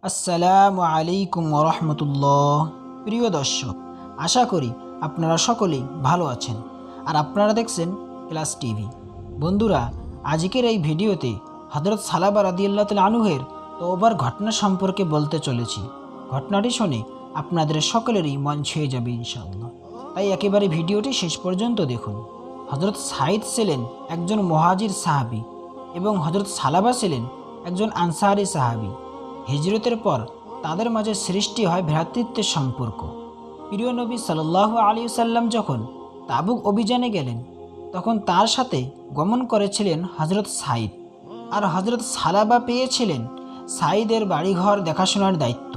আসসালামু আলাইকুম ওরহমতুল্লাহ। প্রিয় দর্শক, আশা করি আপনারা সকলেই ভালো আছেন আর আপনারা দেখছেন ক্লাস টিভি। বন্ধুরা, আজকের এই ভিডিওতে হযরত সালাবা রাদিয়াল্লাহু তাআলা আনহুর তওবার ঘটনা সম্পর্কে বলতে চলেছি। ঘটনাটি শুনে আপনাদের সকলেরই মন ছুঁয়ে যাবে ইনশাআল্লাহ। তাই একেবারে ভিডিওটি শেষ পর্যন্ত দেখুন। হযরত সাঈদ ছিলেন একজন মুহাজির সাহাবী এবং হযরত সালাবা ছিলেন একজন আনসারী সাহাবী। হিজরতের পর তাদের মাঝে সৃষ্টি হয় ভ্রাতৃত্বের সম্পর্ক। প্রিয় নবী সাল্লাল্লাহু আলাইহি সাল্লাম যখন তাবুক অভিযানে গেলেন, তখন তার সাথে গমন করেছিলেন হযরত সাঈদ, আর হযরত সালাবা পেয়েছিলেন সাঈদের বাড়িঘর দেখাশোনার দায়িত্ব।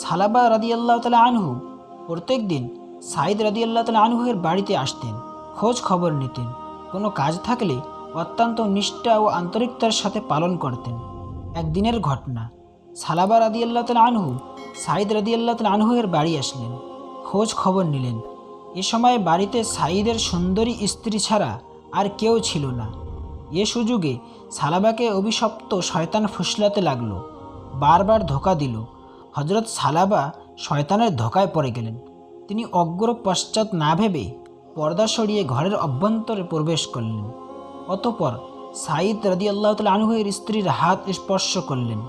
সালাবা রাদিয়াল্লাহু তাআলা আনহু প্রত্যেক দিন সাঈদ রাদিয়াল্লাহু তাআলা আনহুর বাড়িতে আসতেন, খোঁজ খবর নিতেন, কোনো কাজ থাকলে অত্যন্ত নিষ্ঠা ও আন্তরিকতার সাথে পালন করতেন। একদিনের ঘটনা, সালাবা রাদিয়াল্লাহু তাআলা আনহু সাঈদ রাদিয়াল্লাহু তাআলা আনহুর বাড়ি আসলেন, খোঁজ খবর নিলেন। এ সময় বাড়িতে সাঈদের সুন্দরী স্ত্রী ছাড়া আর কেউ ছিল না। এ সুযোগে সালাবাকে অভিশপ্ত শয়তান ফুসলাতে লাগলো, বারবার ধোঁকা দিল। হযরত সালাবা শয়তানের ধোঁকায় পড়ে গেলেন। তিনি অগ্র পশ্চাৎ না ভেবে পর্দা সরিয়ে ঘরের অভ্যন্তরে প্রবেশ করলেন। অতঃপর সাঈদ রাদিয়াল্লাহু তাআলা আনহুর স্ত্রীর হাত স্পর্শ করলেন।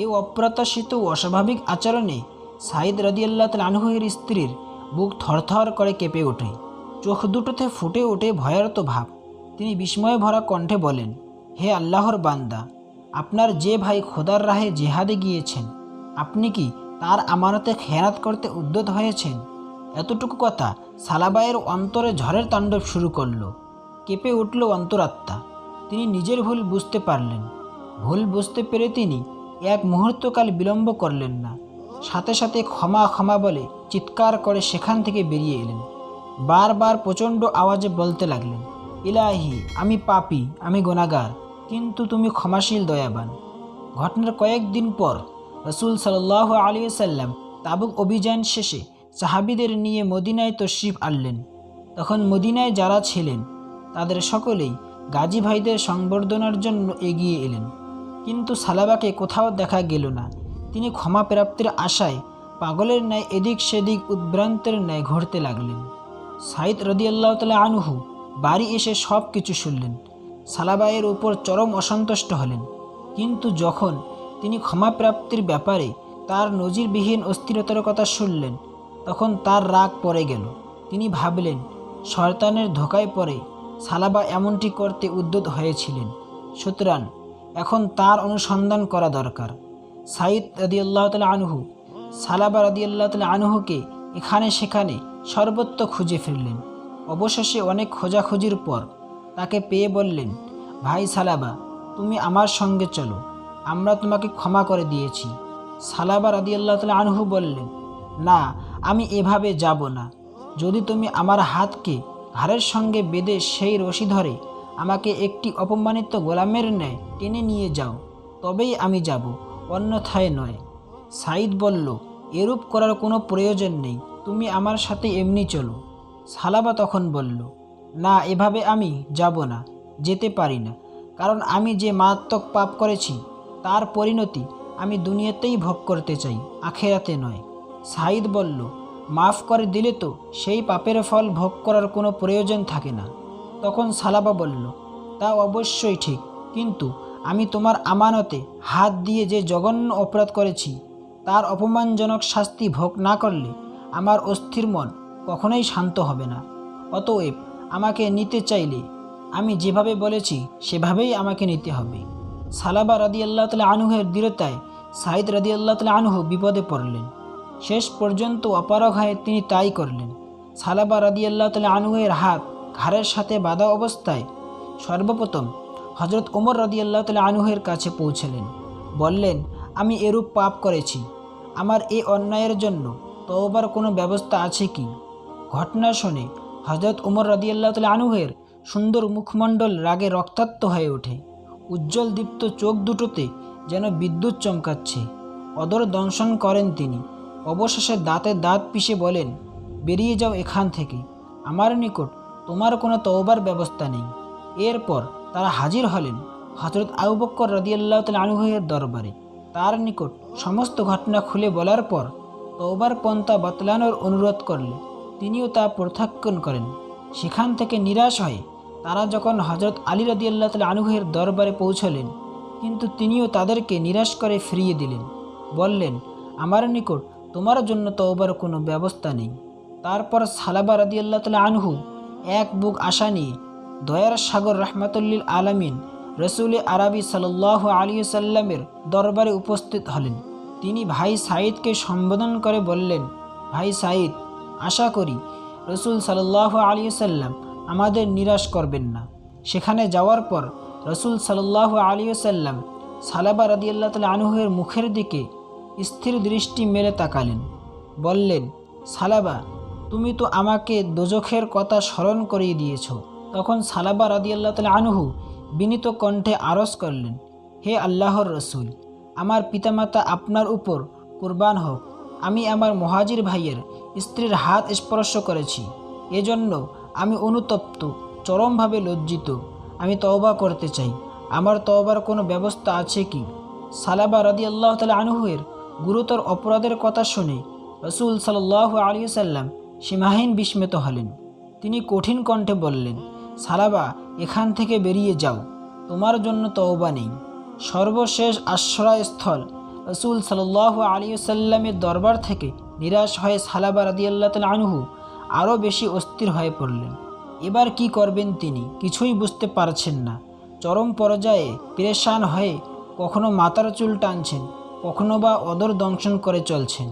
এই অপ্রত্যাশিত ও অস্বাভাবিক আচরণে সাঈদ রাদিয়াল্লাহু তাআলা আনহুর স্ত্রীর বুক থরথর করে কেঁপে ওঠে, চোখ দুটোতে ফুটে ওঠে ভয়ার্ত ভাব। তিনি বিস্ময়ে ভরা কণ্ঠে বলেন, হে আল্লাহর বান্দা, আপনার যে ভাই খোদার রাহে জেহাদে গিয়েছেন, আপনি কি তার আমানতে খেয়ানত করতে উদ্যত হয়েছেন? এতটুকু কথা সালাবায়ের অন্তরে ঝড়ের তাণ্ডব শুরু করল। কেঁপে উঠল অন্তরাত্মা। তিনি নিজের ভুল বুঝতে পারলেন। ভুল বুঝতে পেরে তিনি এক মুহূর্তকাল বিলম্ব করলেন না, সাথে সাথে ক্ষমা ক্ষমা বলে চিৎকার করে সেখান থেকে বেরিয়ে এলেন। বারবার প্রচণ্ড আওয়াজে বলতে লাগলেন, ইলাহি, আমি পাপী, আমি গুনাহগার, কিন্তু তুমি ক্ষমাশীল দয়াবান। ঘটনার কয়েকদিন পর রাসূল সাল্লাল্লাহু আলাইহি ওয়াসাল্লাম তাবুক অভিযান শেষে সাহাবীদের নিয়ে মদিনায় তশরিফ আনলেন। তখন মদিনায় যারা ছিলেন তাদের সকলেই গাজী ভাইদের সংবর্ধনার জন্য এগিয়ে এলেন, কিন্তু সালাবাকে কোথাও দেখা গেল না। তিনি ক্ষমা প্রাপ্তির আশায় পাগলের ন্যায় এদিক সেদিক উদ্ভ্রান্তের ন্যায় ঘুরতে লাগলেন। সাঈদ রাদিয়াল্লাহু তাআলা আনহু বাড়ি এসে সব কিছু শুনলেন। সালাবায়ের উপর চরম অসন্তুষ্ট হলেন, কিন্তু যখন তিনি ক্ষমা প্রাপ্তির ব্যাপারে তার নজিরবিহীন অস্থিরতার কথা শুনলেন, তখন তার রাগ পড়ে গেল। তিনি ভাবলেন, শয়তানের ধোঁকায় পড়ে সালাবা এমনটি করতে উদ্যত হয়েছিলেন, সুতরাং এখন তার অনুসন্ধান করা দরকার। সাঈদ রাদিয়াল্লাহু তাআলা আনহু সালাবা রাদিয়াল্লাহু তাআলা আনহুকে এখানে সেখানে সর্বত্র খুঁজে ফিরলেন। অবশেষে অনেক খোঁজাখুঁজির পর তাকে পেয়ে বললেন, ভাই সালাবা, তুমি আমার সঙ্গে চলো, আমরা তোমাকে ক্ষমা করে দিয়েছি। সালাবা রাদিয়াল্লাহু তাআলা আনহু বললেন, না, আমি এভাবে যাব না। যদি তুমি আমার হাতকে ঘাড়ের সঙ্গে বেঁধে সেই রশি ধরে আমাকে একটি অপমানিত গোলামের ন্যায় টেনে নিয়ে যাও, তবেই আমি যাব, অন্যথায় নয়। সাঈদ বলল, এরূপ করার কোনো প্রয়োজন নেই, তুমি আমার সাথে এমনি চলো। সালাবা তখন বলল, না, এভাবে আমি যাব না, যেতে পারি না, কারণ আমি যে মারাত্মক পাপ করেছি তার পরিণতি আমি দুনিয়াতেই ভোগ করতে চাই, আখেরাতে নয়। সাঈদ বলল, মাফ করে দিলে তো সেই পাপের ফল ভোগ করার কোনো প্রয়োজন থাকে না। তখন সালাবা বলল, তা অবশ্যই ঠিক, কিন্তু আমি তোমার আমানতে হাত দিয়ে যে জঘন্য অপরাধ করেছি তার অপমানজনক শাস্তি ভোগ না করলে আমার অস্থির মন কখনোই শান্ত হবে না। অতএব আমাকে নিতে চাইলে আমি যেভাবে বলেছি সেভাবেই আমাকে নিতে হবে। সালাবা রাদিয়াল্লাহু তাআলা আনহুর দৃঢ়তায় সাঈদ রাদিয়াল্লাহু তাআলা আনহু বিপদে পড়লেন। শেষ পর্যন্ত অপারগ হয়ে তিনি তাই করলেন। সালাবা রাদিয়াল্লাহু তাআলা আনহুর হাত ঘাড়ের সাথে বাঁধা অবস্থায় সর্বপ্রথম হযরত ওমর রাদিয়াল্লাহু তাআলা আনহুর কাছে পৌঁছলেন। বললেন, আমি এরূপ পাপ করেছি, আমার এই অন্যায়ের জন্য তওবার কোনো ব্যবস্থা আছে কি? ঘটনা শুনে হযরত ওমর রাদিয়াল্লাহু তাআলা আনহুর সুন্দর মুখমণ্ডল রাগে রক্তাক্ত হয়ে ওঠে। উজ্জ্বল দীপ্ত চোখ দুটোতে যেন বিদ্যুৎ চমকাচ্ছে। অদর দংশন করেন তিনি। অবশেষে দাঁতে দাঁত পিষে বলেন, বেরিয়ে যাও এখান থেকে, আমার নিকট তোমার কোনো তওবার ব্যবস্থা নেই। এরপর তারা হাজির হলেন হযরত আবু বকর রাদিয়াল্লাহু তাআলা আনহুর দরবারে। তার নিকট সমস্ত ঘটনা খুলে বলার পর তওবার পন্থা বাতলানোর অনুরোধ করলে তিনিও তা প্রত্যাখ্যান করেন। সেখান থেকে নিরাশ হয়ে তারা যখন হজরত আলী রাদিয়াল্লাহু তাআলা আনহুর দরবারে পৌঁছলেন, কিন্তু তিনিও তাদেরকে নিরাশ করে ফিরিয়ে দিলেন। বললেন, আমার নিকট তোমার জন্য তওবার কোনো ব্যবস্থা নেই। তারপর সালাবা রাদিয়াল্লাহু তাআলা আনহু এক বুক আশা নিয়ে দয়ার সাগর রাহমাতুল্লিল আলামিন রসুল আরবি সাল্লাল্লাহু আলাইহি সাল্লামের দরবারে উপস্থিত হলেন। তিনি ভাই সাঈদকে সম্বোধন করে বললেন, ভাই সাঈদ, আশা করি রসুল সাল্লাল্লাহু আলাইহি সাল্লাম আমাদের নিরাশ করবেন না। সেখানে যাওয়ার পর রসুল সাল্লাল্লাহু আলাইহি সাল্লাম সালাবা রাদিয়াল্লাহু তাআলা আনহুর মুখের দিকে স্থির দৃষ্টি মেলে তাকালেন। বললেন, সালাবা, তুমি তো আমাকে দোজখের কথা স্মরণ করিয়ে দিয়েছ। তখন সালাবা রাদিয়াল্লাহু তাআলা আনহু বিনীত কণ্ঠে আরজ করলেন, হে আল্লাহর রসুল, আমার পিতামাতা আপনার উপর কুরবান হোক। আমি আমার মুহাজির ভাইয়ের স্ত্রীর হাত স্পর্শ করেছি, এজন্য আমি অনুতপ্ত, চরমভাবে লজ্জিত। আমি তওবা করতে চাই। আমার তওবার কোনো ব্যবস্থা আছে কি? সালাবা রাদিয়াল্লাহু তাআলা আনহুর গুরুতর অপরাধের কথা শুনে রসুল সাল্লাল্লাহু আলাইহি সাল্লাম সীমাহীন বিস্মিত হলেন। তিনি কঠিন কণ্ঠে বললেন, সালাবা, এখান থেকে বেরিয়ে যাও, তোমার জন্য তওবা নেই। সর্বশেষ আশ্রয়স্থল রসুল সাল্লাল্লাহু আলাইহি সাল্লামের দরবার থেকে নিরাশ হয়ে সালাবা রাদিয়াল্লাহু তাআলা আনহু আরও বেশি অস্থির হয়ে পড়লেন। এবার কি করবেন তিনি কিছুই বুঝতে পারছেন না। চরম পর্যায়ে পেরেশান হয়ে কখনো মাথার চুল টানছেন, কখনো বা অদর দংশন করে চলছেন।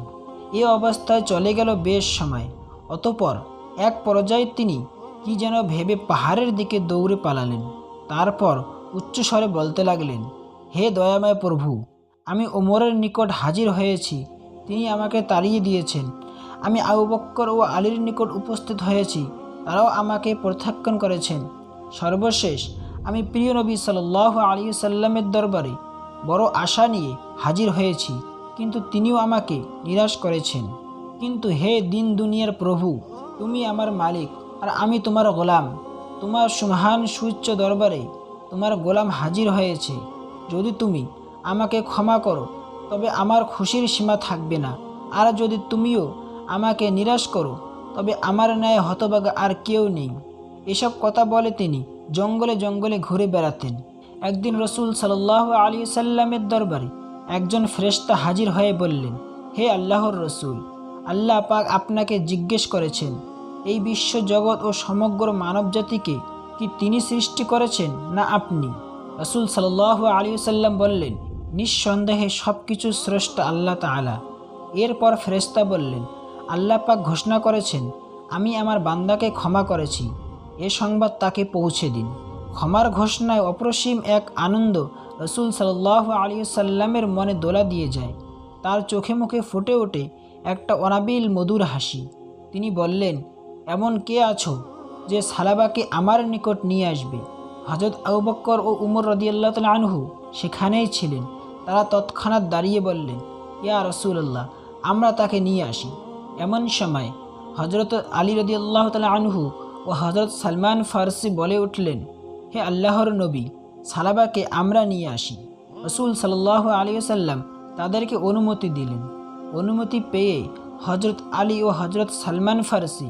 এ অবস্থায় চলে গেল বেশ সময়। অতঃপর এক পর্যায়ে তিনি কি যেন ভেবে পাহাড়ের দিকে দৌড়ে পালালেন। তারপর উচ্চস্বরে বলতে লাগলেন, হে দয়াময় প্রভু, আমি ওমরের নিকট হাজির হয়েছি, তিনি আমাকে তাড়িয়ে দিয়েছেন। আমি আবু বকর ও আলীর নিকট উপস্থিত হয়েছি, তারাও আমাকে প্রত্যাখ্যান করেছেন। সর্বশেষ আমি প্রিয় নবী সাল্লাল্লাহু আলাইহি সাল্লামের দরবারে বড় আশা নিয়ে হাজির হয়েছি, কিন্তু তিনিও আমাকে নিরাশ করেছেন। কিন্তু হে দিন দুনিয়ার প্রভু, তুমি আমার মালিক আর আমি তোমার গোলাম। তোমার সুমহান সুউচ্চ দরবারে তোমার গোলাম হাজির হয়েছে। যদি তুমি আমাকে ক্ষমা করো তবে আমার খুশির সীমা থাকবে না, আর যদি তুমিও আমাকে নিরাশ করো তবে আমার ন্যায় হতভাগা আর কেউ নেই। এসব কথা বলে তিনি জঙ্গলে জঙ্গলে ঘুরে বেড়াতেন। একদিন রসুল সাল্লাল্লাহু আলাইহি সাল্লামের দরবারে একজন ফেরেশতা হাজির হয়ে বললেন, হে আল্লাহর রসুল, আল্লাহ পাক আপনাকে জিজ্ঞেস করেছেন, এই বিশ্ব জগৎ ও সমগ্র মানবজাতিকে কি তিনি সৃষ্টি করেছেন না আপনি? রসুল সাল্লাল্লাহু আলাইহি সাল্লাম বললেন, নিঃসন্দেহে সব কিছু স্রষ্টা আল্লাহ তাআলা। এরপর ফেরেশতা বললেন, আল্লাহ পাক ঘোষণা করেছেন, আমি আমার বান্দাকে ক্ষমা করেছি, এ সংবাদ তাকে পৌঁছে দিন। ক্ষমার ঘোষণায় অপরিসীম এক আনন্দ রসুল সাল্লাল্লাহু আলাইহি সাল্লামের মনে দোলা দিয়ে যায়। তার চোখে মুখে ফুটে ওঠে একটা অনাবিল মধুর হাসি। তিনি বললেন, এমন কে আছো যে সালাবাকে আমার নিকট নিয়ে আসবে? হযরত আবু বকর ও উমর রাদিয়াল্লাহু তাআলা আনহু সেখানেই ছিলেন। তারা তৎক্ষণাৎ দাঁড়িয়ে বললেন, ইয়া রাসূলুল্লাহ, আমরা তাকে নিয়ে আসি। এমন সময় হযরত আলী রাদিয়াল্লাহু তাআলা আনহু ও হযরত সালমান ফারসি বলে উঠলেন, হে আল্লাহর নবী, সালাবাকে আমরা নিয়ে আসি। রসুল সাল্লাল্লাহু আলাইহি ওয়াসাল্লাম তাদেরকে অনুমতি দিলেন। অনুমতি পেয়ে হযরত আলী ও হযরত সালমান ফারসি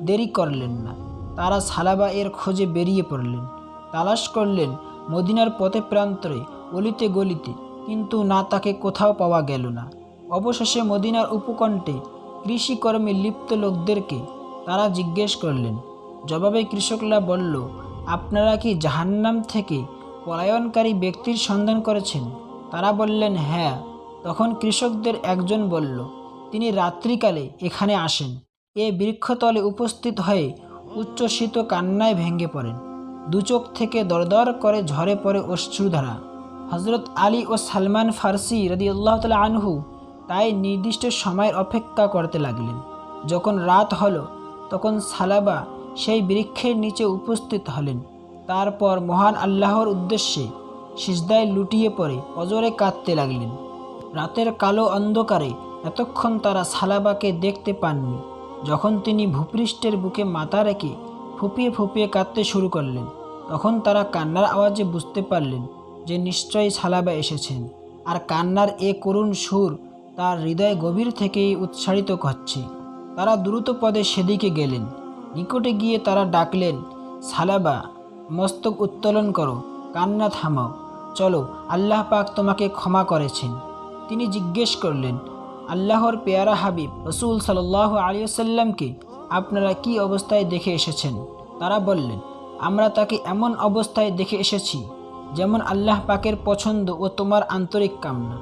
দেরি করলেন না। তারা সালাবা এর খোঁজে বেরিয়ে পড়লেন। তালাশ করলেন মদিনার পথে প্রান্তরে, অলিতে গলিতে, কিন্তু না তাকে কোথাও পাওয়া গেল না। অবশেষে মদিনার উপকণ্ঠে কৃষিকর্মে লিপ্ত লোকদেরকে তারা জিজ্ঞেস করলেন। জবাবে কৃষকরা বলল, আপনারা কি জাহান্নাম থেকে পলায়নকারী ব্যক্তির সন্ধান করেছেন? তারা বললেন, হ্যাঁ। তখন কৃষকদের একজন বলল, তিনি রাত্রিকালে এখানে আসেন। এ বৃক্ষতলে উপস্থিত হয়ে উচ্ছ্বসিত কান্নায় ভেঙে পড়েন। দুচোখ থেকে দরদর করে ঝরে পড়ে অশ্রুধারা। হযরত আলী ও সালমান ফারসি রাদিয়াল্লাহু তাআলা আনহু তাই নির্দিষ্ট সময়ের অপেক্ষা করতে লাগলেন। যখন রাত হলো তখন সালাবা সেই বৃক্ষের নিচে উপস্থিত হলেন। তারপর মহান আল্লাহর উদ্দেশ্যে সিজদায় লুটিয়ে পড়ে অজরে কাঁদতে লাগলেন। রাতের কালো অন্ধকারে এতক্ষণ তারা সালাবাকে দেখতে পাননি। যখন তিনি ভূপৃষ্ঠের বুকে মাথা রেখে ফুপিয়ে ফুপিয়ে কাঁদতে শুরু করলেন, তখন তারা কান্নার আওয়াজে বুঝতে পারলেন যে নিশ্চয়ই সালাবা এসেছেন। আর কান্নার এ করুণ সুর তার হৃদয় গভীর থেকেই উচ্চারিত হচ্ছে। তারা দ্রুত পদে সেদিকে গেলেন। নিকটে গিয়ে তারা ডাকলেন, সালাবা, মস্তক উত্তোলন করো, কান্না থামাও, চলো, আল্লাহ পাক তোমাকে ক্ষমা করেছেন। তিনি জিজ্ঞেস করলেন, আল্লাহর পেয়ারা হাবিব রসুল সাল্লাল্লাহু আলাইহি ওয়াসাল্লামকে আপনারা কি অবস্থায় দেখে এসেছেন? তারা বললেন, আমরা তাকে এমন অবস্থায় দেখে এসেছি যেমন আল্লাহ পাকের পছন্দ ও তোমার আন্তরিক কামনা।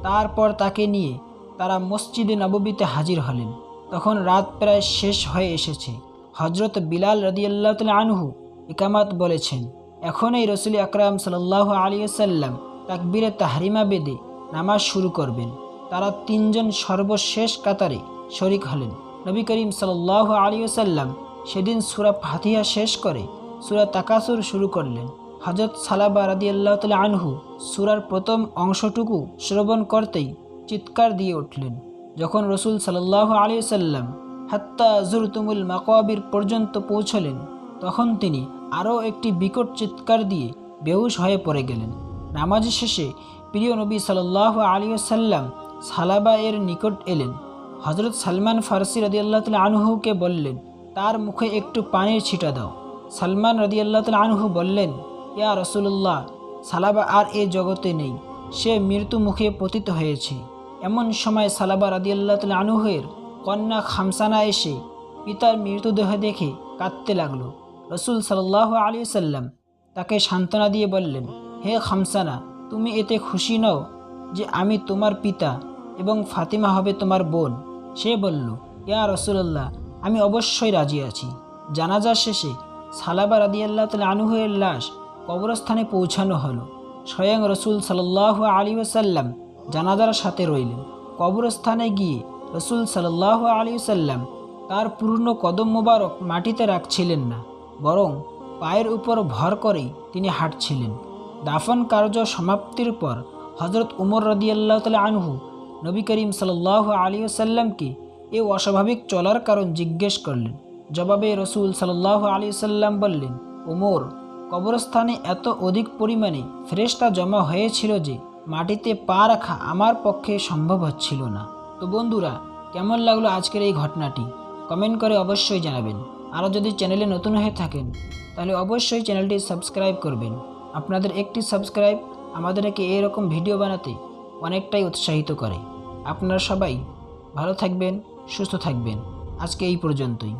তারপর তাকে নিয়ে তারা মসজিদে নববীতে হাজির হলেন। তখন রাত প্রায় শেষ হয়ে এসেছে। হজরত বিলাল রাদিয়াল্লাহু তাআলা আনহু ইকামাত বলেছেন। এখনই রসুল আকরাম সাল্লাল্লাহু আলাইহি ওয়াসাল্লাম তাকবীরে তাহরিমা বেদে নামাজ শুরু করবেন। তারা তিনজন সর্বশেষ কাতারে শরিক হলেন। নবী করিম সাল্লাল্লাহু আলাইহি ওয়াসাল্লাম সেদিন সূরা ফাতিহা শেষ করে সূরা তাকাসুর শুরু করলেন। হযরত সালাবা রাদিয়াল্লাহু তাআলা আনহু সূরার প্রথম অংশটুকু শ্রবণ করতেই চিৎকার দিয়ে উঠলেন। যখন রসুল সাল্লাল্লাহু আলাইহি ওয়াসাল্লাম হাত্তা যুরতুমুল মাকাবির পর্যন্ত পৌঁছলেন, তখন তিনি আরও একটি বিকট চিৎকার দিয়ে বেহুশ হয়ে পড়ে গেলেন। নামাজ শেষে প্রিয় নবী সাল্লাল্লাহু আলাইহি ওয়াসাল্লাম সালাবা এর নিকট এলেন। হজরত সালমান ফারসি রাদিয়াল্লাহু তাআলা আনহুকে বললেন, তার মুখে একটু পানির ছিটা দাও। সালমান রাদিয়াল্লাহু তাআলা আনহু বললেন, ইয়া রাসূলুল্লাহ, সালাবা আর এ জগতে নেই, সে মৃত্যু মুখে পতিত হয়েছে। এমন সময় সালাবা রাদিয়াল্লাহু তাআলা আনহুর কন্যা খামসানা এসে পিতার মৃতদেহ দেখে কাঁদতে লাগলো। রসুল সাল্লাল্লাহু আলাইহি ওয়াসাল্লাম তাকে সান্ত্বনা দিয়ে বললেন, হে খামসানা, তুমি এতে খুশি নও যে আমি তোমার পিতা এবং ফাতিমা হবে তোমার বোন? সে বলল, ইয়া রাসূলুল্লাহ, আমি অবশ্যই রাজি আছি। জানাজা শেষে সালাবা রাদিয়াল্লাহু তাআলা আনহুর লাশ কবরস্থানে পৌঁছানো হলো। স্বয়ং রসুল সাল্লাল্লাহু আলাইহি ওয়াসাল্লাম জানাজার সাথে রইলেন। কবরস্থানে গিয়ে রসুল সাল্লাল্লাহু আলাইহি ওয়াসাল্লাম তার পূর্ণ কদম মোবারক মাটিতে রাখছিলেন না, বরং পায়ের উপর ভর করেই তিনি হাঁটছিলেন। দাফন কার্য সমাপ্তির পর হজরত উমর রাদিয়াল্লাহু তাআলা আনহু নবী করিম সাল্লাল্লাহু আলাইহি ওয়াসাল্লামকে এ অস্বাভাবিক চলার কারণ জিজ্ঞেস করলেন। জবাবে রসুল সাল্লাল্লাহু আলাইহি ওয়াসাল্লাম বললেন, উমর, কবরস্থানে এত অধিক পরিমাণে ফেরেশতা জমা হয়েছিল যে মাটিতে পা রাখা আমার পক্ষে সম্ভব হচ্ছিল না। তো বন্ধুরা, কেমন লাগলো আজকের এই ঘটনাটি? কমেন্ট করে অবশ্যই জানাবেন। আর যদি চ্যানেলে নতুন হয়ে থাকেন তাহলে অবশ্যই চ্যানেলটি সাবস্ক্রাইব করবেন। আপনাদের একটি সাবস্ক্রাইব আমাদেরকে এরকম ভিডিও বানাতে অনেকটাই উৎসাহিত করে। আপনারা সবাই ভালো থাকবেন, সুস্থ থাকবেন। আজকে এই পর্যন্তই।